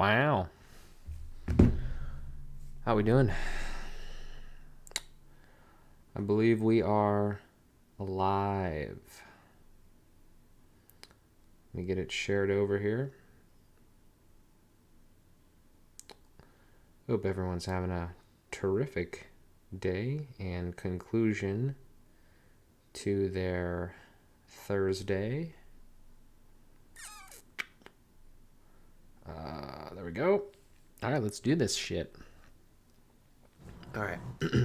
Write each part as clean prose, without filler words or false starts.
Wow. How we doing? I believe we are live. Let me get it shared over here. Hope everyone's having a terrific day and conclusion to their Thursday. There we go. All right, let's do this shit. All right.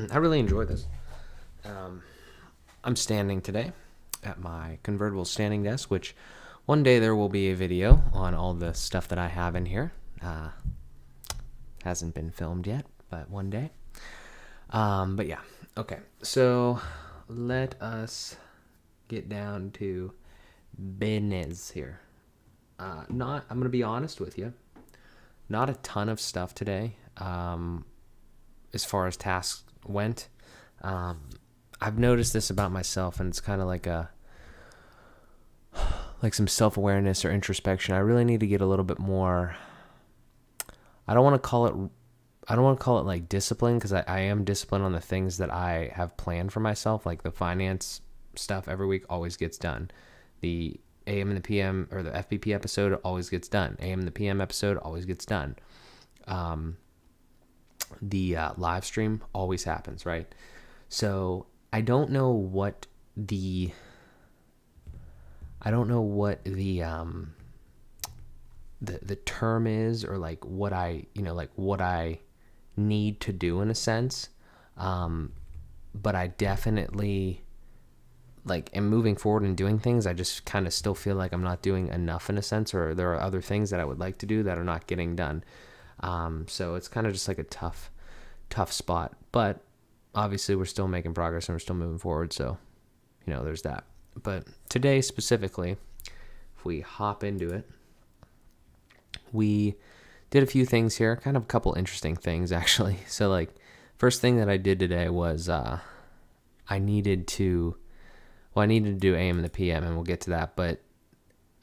I really enjoy this. I'm standing today at my convertible standing desk, which one day there will be a video on all the stuff that I have in here. Hasn't been filmed yet, but one day. But yeah. Okay. So let us get down to business here. I'm going to be honest with you. Not a ton of stuff today. As far as tasks went, I've noticed this about myself, and it's kind of like some self-awareness or introspection. I really need to get a little bit more. I don't want to call it like discipline, because I am disciplined on the things that I have planned for myself. Like the finance stuff every week always gets done. The AM and the PM, or the FBP episode, always gets done. AM and the PM episode always gets done. The live stream always happens, right? So I don't know what the term is, or like what I need to do in a sense. But I definitely am moving forward and doing things. I just kind of still feel like I'm not doing enough in a sense, or there are other things that I would like to do that are not getting done. So it's kind of just like a tough spot, but obviously we're still making progress and we're still moving forward. So, there's that. But today specifically, if we hop into it, we did a few things here, kind of a couple interesting things actually. So first thing that I did today was, I needed to do AM and the PM, and we'll get to that. But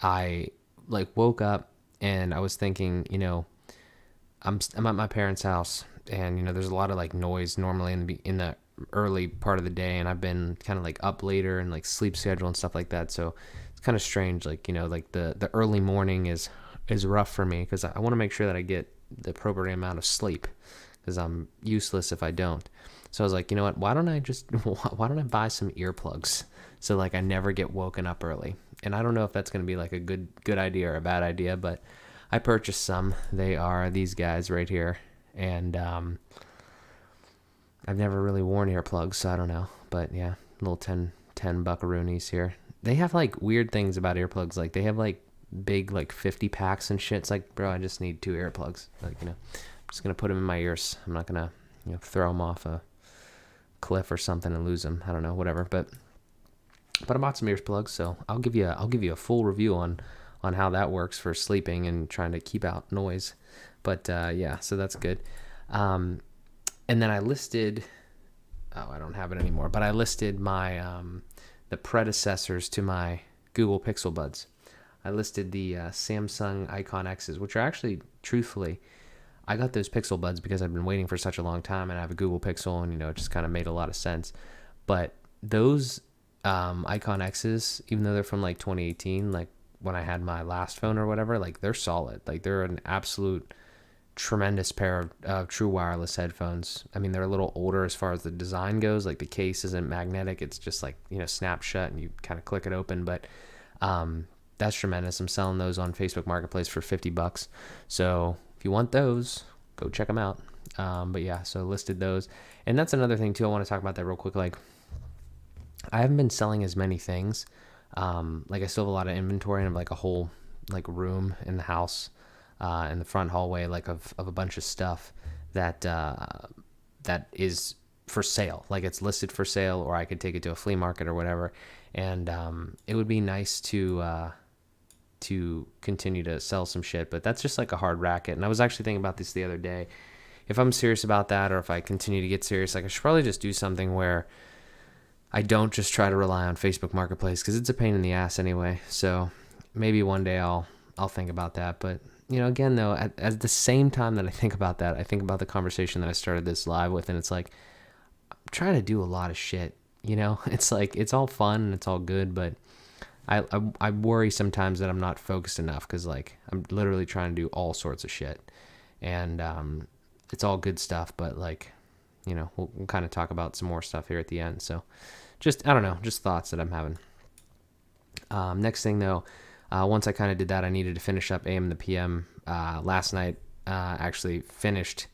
I woke up and I was thinking, I'm at my parents' house, and there's a lot of noise normally in the early part of the day, and I've been kind of up later and sleep schedule and stuff like that. So it's kind of strange, the early morning is rough for me, because I want to make sure that I get the appropriate amount of sleep, because I'm useless if I don't. So I was like, you know what? Why don't I buy some earplugs so I never get woken up early? And I don't know if that's going to be a good idea or a bad idea, but I purchased some. They are these guys right here, and I've never really worn earplugs, so I don't know. But yeah, little 10 buckaroonies here. They have weird things about earplugs. They have big 50 packs and shit. It's bro, I just need 2 earplugs. I'm just gonna put them in my ears. I'm not gonna throw them off a cliff or something and lose them. I don't know, whatever. But I bought some earplugs, so I'll give you a full review on how that works for sleeping and trying to keep out noise. But yeah, so that's good. And then I listed, I don't have it anymore, but I listed my the predecessors to my Google Pixel Buds. I listed the Samsung IconXs, which are actually, truthfully, I got those Pixel Buds because I've been waiting for such a long time, and I have a Google Pixel, and it just kind of made a lot of sense. But those IconXs, even though they're from 2018, when I had my last phone or whatever, they're solid. They're an absolute tremendous pair of true wireless headphones. I mean, they're a little older as far as the design goes. The case isn't magnetic. It's just snap shut and you kind of click it open. But that's tremendous. I'm selling those on Facebook Marketplace for $50. So if you want those, go check them out. But yeah, so listed those. And that's another thing too. I want to talk about that real quick. I haven't been selling as many things. I still have a lot of inventory, and I have a whole room in the house, in the front hallway, of a bunch of stuff that is for sale. It's listed for sale, or I could take it to a flea market or whatever. And it would be nice to continue to sell some shit, but that's just a hard racket. And I was actually thinking about this the other day. If I'm serious about that, or if I continue to get serious, I should probably just do something where I don't just try to rely on Facebook Marketplace, because it's a pain in the ass anyway. So maybe one day I'll think about that. But again, though, at the same time that I think about that, I think about the conversation that I started this live with, and it's like, I'm trying to do a lot of shit, It's like, it's all fun and it's all good, but I worry sometimes that I'm not focused enough because, like, I'm literally trying to do all sorts of shit. And it's all good stuff, but, like, we'll kind of talk about some more stuff here at the end. So I don't know, just thoughts that I'm having. Next thing, though, once I kind of did that, I needed to finish up AM and the PM. Last night, actually finished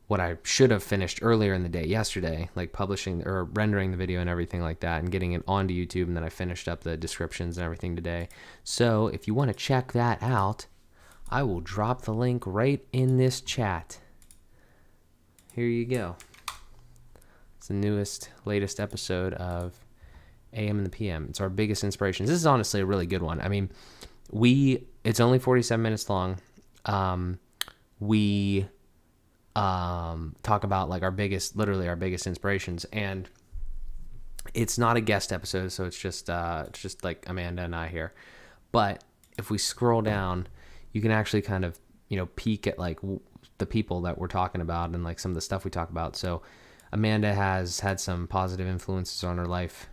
what I should have finished earlier in the day, yesterday, like publishing or rendering the video and everything like that and getting it onto YouTube. And then I finished up the descriptions and everything today. So if you want to check that out, I will drop the link right in this chat. Here you go. It's the latest episode of AM and the PM. It's our biggest inspirations. This is honestly a really good one. I mean, it's only 47 minutes long. We talk about like literally our biggest inspirations, and it's not a guest episode, so it's just like Amanda and I here. But if we scroll down, you can actually kind of, peek at like the people that we're talking about and like some of the stuff we talk about. So Amanda has had some positive influences on her life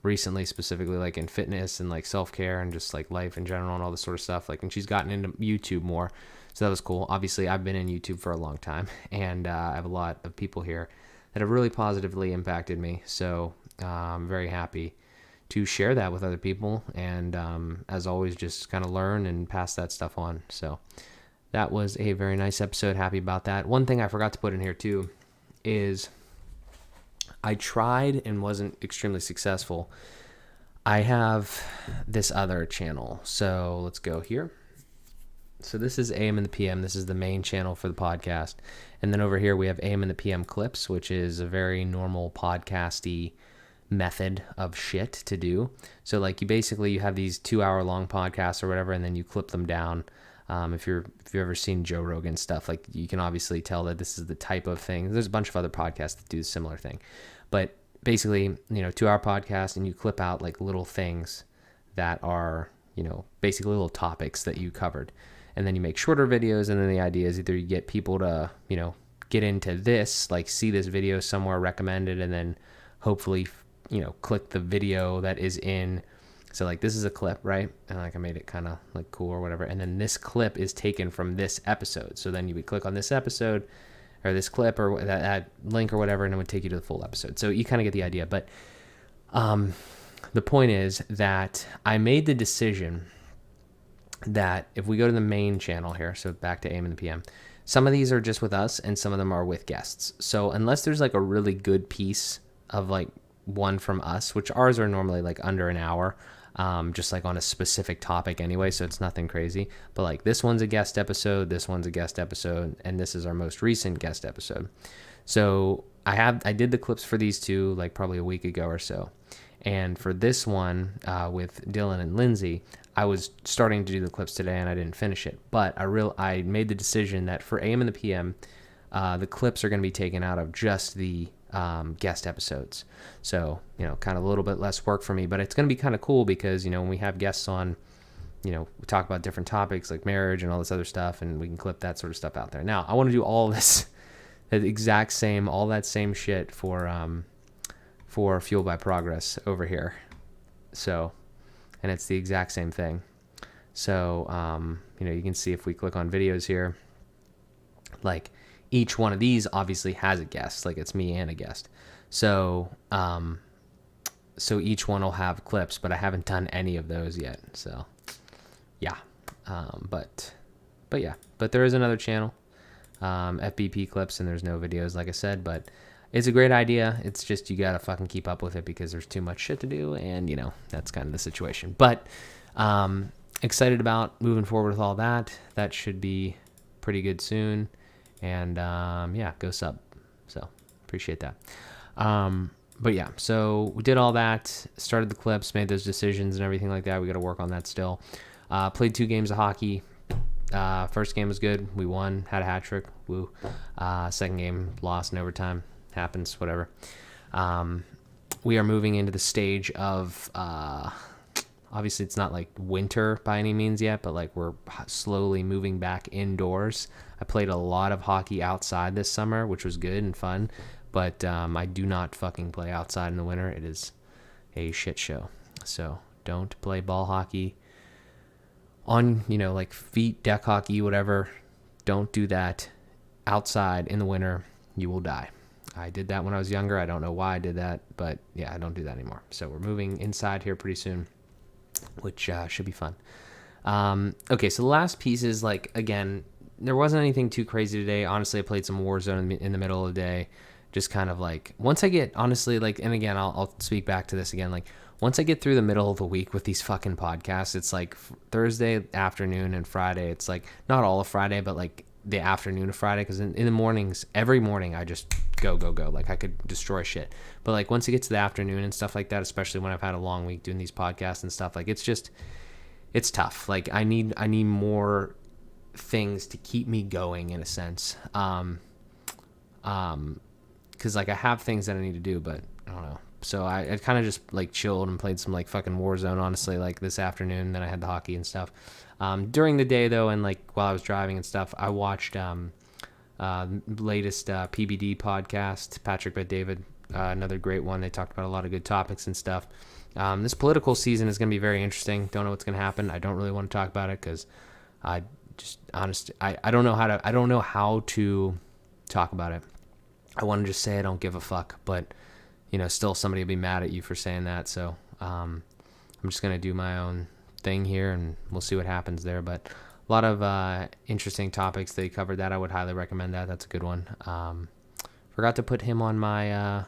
recently, specifically like in fitness and like self-care and just like life in general and all this sort of stuff. Like, and she's gotten into YouTube more. So that was cool. Obviously, I've been in YouTube for a long time, and I have a lot of people here that have really positively impacted me. So I'm very happy to share that with other people, and as always, just kind of learn and pass that stuff on. So that was a very nice episode. Happy about that. One thing I forgot to put in here too is I tried and wasn't extremely successful. I have this other channel. So let's go here. So this is AM and the PM. This is the main channel for the podcast. And then over here we have AM and the PM clips, which is a very normal podcasty method of shit to do. So like you have these 2-hour long podcasts or whatever, and then you clip them down. If you've ever seen Joe Rogan stuff, like you can obviously tell that this is the type of thing. There's a bunch of other podcasts that do a similar thing. But basically, 2-hour podcast, and you clip out like little things that are, basically little topics that you covered. And then you make shorter videos, and then the idea is either you get people to, get into this, like see this video somewhere recommended, and then hopefully, click the video that is in. So like this is a clip, right? And like I made it kind of like cool or whatever. And then this clip is taken from this episode. So then you would click on this episode or this clip or that link or whatever, and it would take you to the full episode. So you kind of get the idea. But the point is that I made the decision that if we go to the main channel here, so back to AM and the PM, some of these are just with us and some of them are with guests. So unless there's like a really good piece of like one from us, which ours are normally like under an hour, just like on a specific topic anyway, so it's nothing crazy. But like this one's a guest episode, this one's a guest episode, and this is our most recent guest episode. So I did the clips for these two like probably a week ago or so. And for this one with Dylan and Lindsay, I was starting to do the clips today and I didn't finish it. But I made the decision that for AM and the PM, the clips are going to be taken out of just the guest episodes. So, kind of a little bit less work for me, but it's going to be kind of cool because, when we have guests on, we talk about different topics like marriage and all this other stuff, and we can clip that sort of stuff out there. Now, I want to do all this, all that same shit for Fueled by Progress over here. So, and it's the exact same thing. So, you can see if we click on videos here, like each one of these obviously has a guest, like it's me and a guest. So, so each one will have clips, but I haven't done any of those yet. So yeah. But there is another channel, FBP clips, and there's no videos, like I said, but it's a great idea. It's just, you got to fucking keep up with it because there's too much shit to do. And that's kind of the situation, but, excited about moving forward with all that. That should be pretty good soon. And, go sub. So appreciate that. But yeah, so we did all that, started the clips, made those decisions and everything like that. We got to work on that still. Played 2 games of hockey. First game was good. We won, had a hat trick. Woo. Second game lost in overtime. Happens, whatever. We are moving into the stage of, Obviously, it's not like winter by any means yet, but like we're slowly moving back indoors. I played a lot of hockey outside this summer, which was good and fun, but I do not fucking play outside in the winter. It is a shit show. So don't play ball hockey on, like feet, deck hockey, whatever. Don't do that outside in the winter. You will die. I did that when I was younger. I don't know why I did that, but yeah, I don't do that anymore. So we're moving inside here pretty soon, which should be fun. Okay, so the last piece is like, again, there wasn't anything too crazy today. Honestly, I played some Warzone in the middle of the day. Just kind of like, once I get, honestly, like, and again, I'll speak back to this again, like, once I get through the middle of the week with these fucking podcasts, it's like Thursday afternoon and Friday. It's like, not all of Friday, but like the afternoon of Friday, because in the mornings, every morning, I just go. Like, I could destroy shit. But like, once it gets to the afternoon and stuff like that, especially when I've had a long week doing these podcasts and stuff, like, it's tough. Like, I need more things to keep me going in a sense. Because like I have things that I need to do, but I don't know. So I kind of just like chilled and played some like fucking Warzone, honestly, like this afternoon. Then I had the hockey and stuff. During the day though, and like while I was driving and stuff, I watched latest PBD podcast, Patrick Bet David, another great one. They talked about a lot of good topics and stuff. This political season is going to be very interesting. Don't know what's going to happen. I don't really want to talk about it because I just honestly I don't know how to talk about it. I want to just say I don't give a fuck, but still somebody will be mad at you for saying that. So I'm just going to do my own thing here and we'll see what happens there. But a lot of interesting topics. They covered that. I would highly recommend that. That's a good one. Forgot to put him on my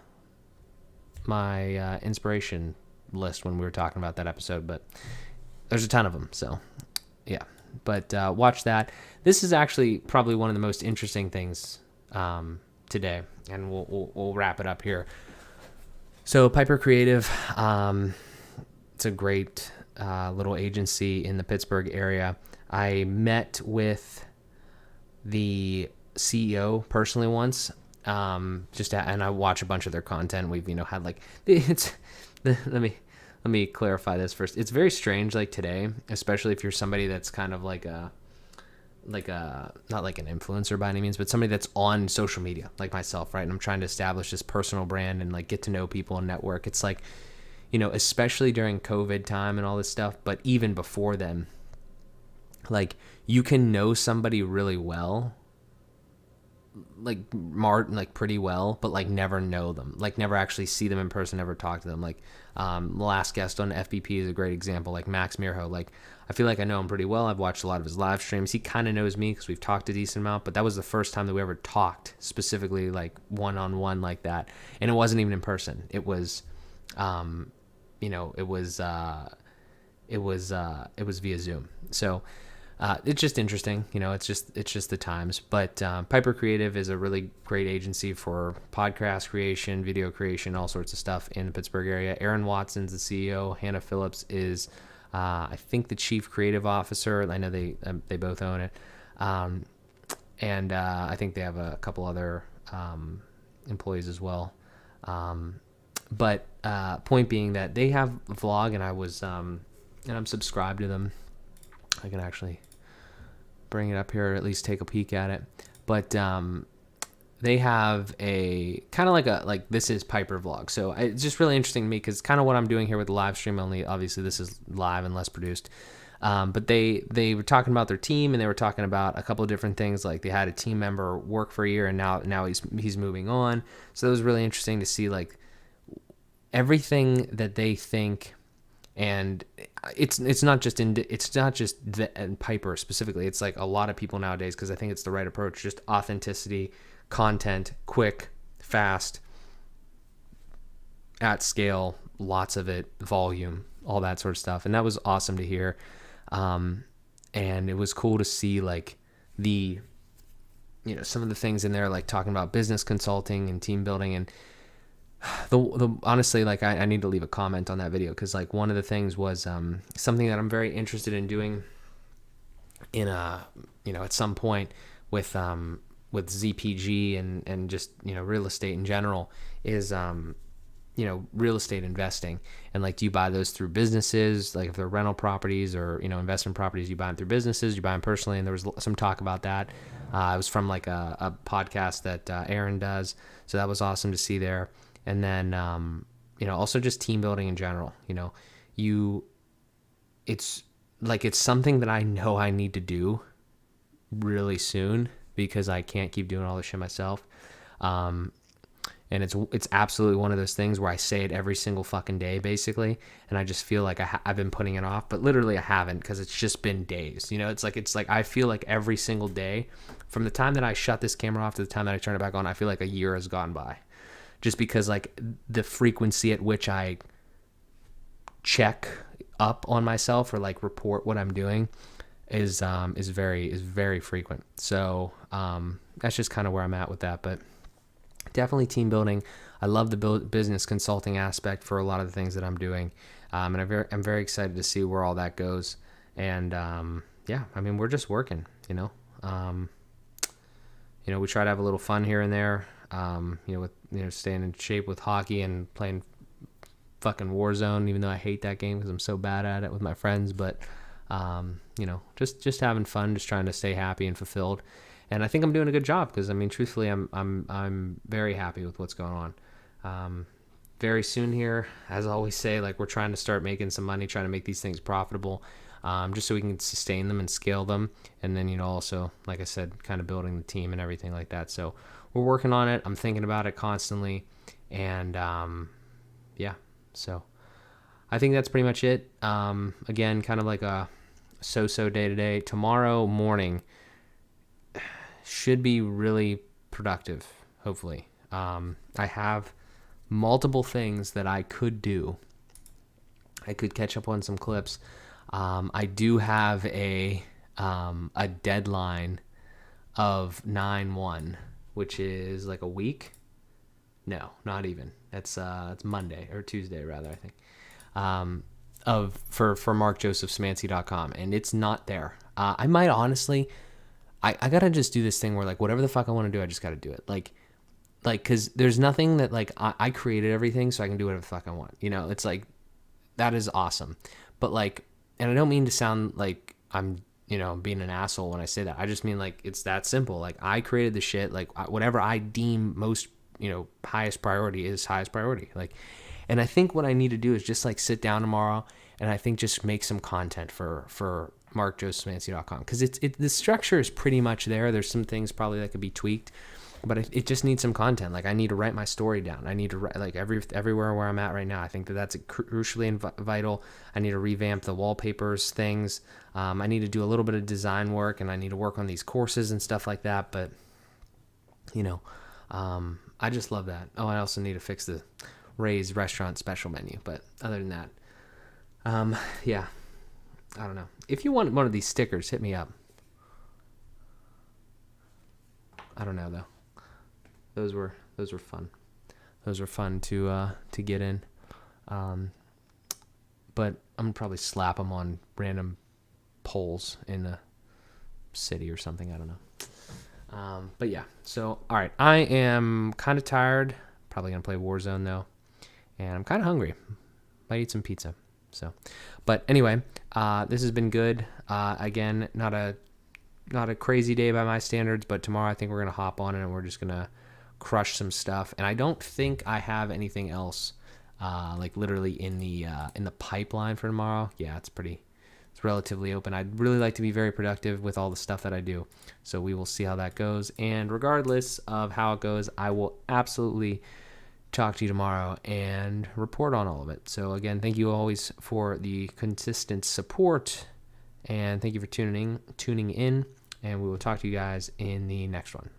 my inspiration list when we were talking about that episode, but there's a ton of them. So yeah, but watch that. This is actually probably one of the most interesting things today, and we'll wrap it up here. So Piper Creative, it's a great little agency in the Pittsburgh area. I met with the CEO personally once, and I watch a bunch of their content. We've had like let me clarify this first. It's very strange, like today, especially if you're somebody that's kind of like a not like an influencer by any means, but somebody that's on social media like myself, right? And I'm trying to establish this personal brand and like get to know people and network. It's like, especially during COVID time and all this stuff, but even before then, like you can know somebody really well, like pretty well, but like never know them, like never actually see them in person, never talk to them. Like the last guest on FBP is a great example, like Max Mirho. Like I feel like I know him pretty well. I've watched a lot of his live streams. He kind of knows me because we've talked a decent amount, but that was the first time that we ever talked specifically like one-on-one like that. And it wasn't even in person. It was it was via Zoom. So it's just interesting, it's just the times. But Piper Creative is a really great agency for podcast creation, video creation, all sorts of stuff in the Pittsburgh area. Aaron Watson's the CEO. Hannah Phillips is, I think, the chief creative officer. I know they both own it. And I think they have a couple other employees as well. But point being that they have a vlog, and I was and I'm subscribed to them. I can actually bring it up here or at least take a peek at it. But they have a kind of like this is Piper vlog. So it's just really interesting to me because kind of what I'm doing here with the live stream, only obviously this is live and less produced. But they were talking about their team, and they were talking about a couple of different things. Like they had a team member work for a year, and now he's moving on. So it was really interesting to see like everything that they think. And it's not just Piper specifically. It's like a lot of people nowadays, because I think it's the right approach. Just authenticity, content, quick, fast, at scale, lots of it, volume, all that sort of stuff. And that was awesome to hear. And it was cool to see like the, some of the things in there, like talking about business consulting and team building. And the honestly, like I need to leave a comment on that video, because like one of the things was something that I'm very interested in doing in at some point with ZPG and just real estate in general is real estate investing. And like, do you buy those through businesses? Like if they're rental properties or, investment properties, you buy them through businesses, you buy them personally. And there was some talk about that. It was from like a podcast that Aaron does. So that was awesome to see there. And then, also just team building in general. It's something that I know I need to do really soon because I can't keep doing all this shit myself. And it's absolutely one of those things where I say it every single fucking day, basically, and I just feel like I've been putting it off, but literally I haven't, because it's just been days. It's like I feel like every single day, from the time that I shut this camera off to the time that I turn it back on, I feel like a year has gone by, just because like the frequency at which I check up on myself or like report what I'm doing is very frequent. So that's just kind of where I'm at with that, but. Definitely team building. I love the business consulting aspect for a lot of the things that I'm doing. And I'm very excited to see where all that goes. And we're just working, we try to have a little fun here and there, with, staying in shape with hockey and playing fucking Warzone, even though I hate that game because I'm so bad at it with my friends. But, just having fun, just trying to stay happy and fulfilled. And I think I'm doing a good job because, truthfully, I'm very happy with what's going on. Very soon here, as I always say, like we're trying to start making some money, trying to make these things profitable, just so we can sustain them and scale them. And then, also, like I said, kind of building the team and everything like that. So we're working on it. I'm thinking about it constantly. And, so I think that's pretty much it. Again, kind of like a so-so day-to-day. Tomorrow morning should be really productive, hopefully. I have multiple things that I could do. I could catch up on some clips. I do have a deadline of 9/1, which is like a week. No, not even. It's Monday or Tuesday rather, I think. For markjosephszymanski.com, and it's not there. I might honestly. I gotta just do this thing where like whatever the fuck I want to do, I just gotta do it. Like, cause there's nothing that like I created everything, so I can do whatever the fuck I want. It's like that is awesome. But like, and I don't mean to sound like I'm being an asshole when I say that. I just mean like it's that simple. Like I created the shit. Like whatever I deem most highest priority is highest priority. Like, and I think what I need to do is just like sit down tomorrow and I think just make some content for markjosephszymanski.com, because the structure is pretty much there. There's some things probably that could be tweaked, but it just needs some content. Like I need to write my story down. I need to write like everywhere where I'm at right now. I think that's crucially vital. I need to revamp the wallpapers things. I need to do a little bit of design work, and I need to work on these courses and stuff like that. But I just love that. Oh, I also need to fix the Ray's restaurant special menu. But other than that, I don't know. If you want one of these stickers, hit me up. I don't know though. Those were fun. Those were fun to get in. But I'm gonna probably slap them on random poles in the city or something. I don't know. But yeah. So all right, I am kind of tired. Probably gonna play Warzone though, and I'm kind of hungry. Might eat some pizza. So, but anyway, this has been good. Again, not a crazy day by my standards, but tomorrow I think we're going to hop on it and we're just going to crush some stuff. And I don't think I have anything else, like literally in the pipeline for tomorrow. Yeah, it's relatively open. I'd really like to be very productive with all the stuff that I do. So we will see how that goes. And regardless of how it goes, I will absolutely talk to you tomorrow and report on all of it. So again, thank you always for the consistent support, and thank you for tuning in, and we will talk to you guys in the next one.